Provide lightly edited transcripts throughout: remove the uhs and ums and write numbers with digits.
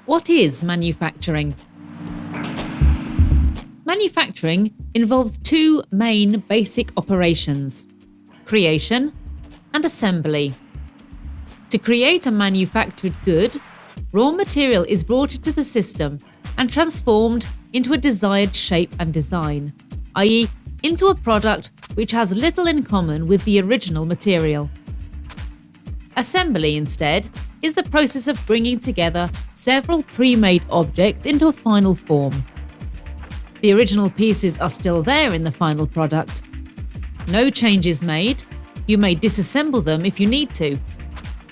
What is manufacturing? Manufacturing involves two main basic operations: creation and assembly. To create a manufactured good, raw material is brought into the system and transformed into a desired shape and design, i.e., into a product which has little in common with the original material. Assembly, instead, is the process of bringing together several pre-made objects into a final form. The original pieces are still there in the final product. No change is made. You may disassemble them if you need to.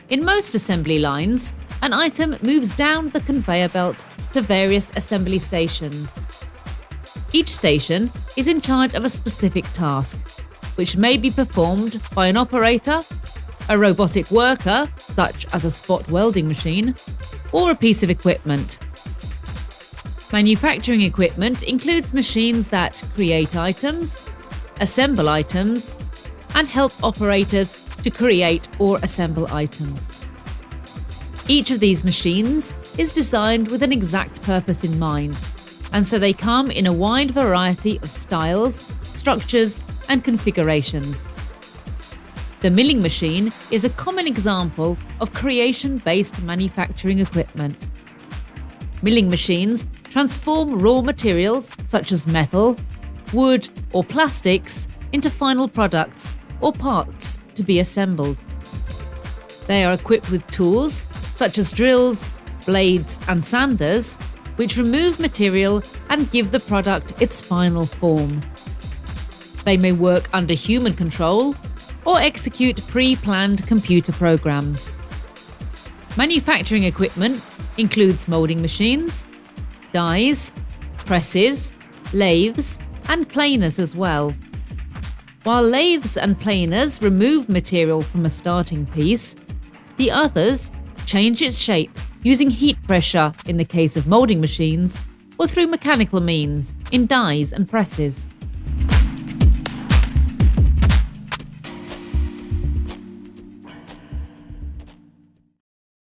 In most assembly lines, an item moves down the conveyor belt to various assembly stations. Each station is in charge of a specific task, which may be performed by an operator, a robotic worker, such as a spot welding machine, or a piece of equipment. Manufacturing equipment includes machines that create items, assemble items, and help operators to create or assemble items. Each of these machines is designed with an exact purpose in mind, and so they come in a wide variety of styles, structures, and configurations. The milling machine is a common example of creation-based manufacturing equipment. Milling machines transform raw materials such as metal, wood, or plastics into final products or parts to be assembled. They are equipped with tools such as drills, blades, and sanders, which remove material and give the product its final form. They may work under human control or execute pre-planned computer programs. Manufacturing equipment includes molding machines, dies, presses, lathes, and planers as well. While lathes and planers remove material from a starting piece, the others change its shape using heat pressure in the case of molding machines, or through mechanical means in dies and presses.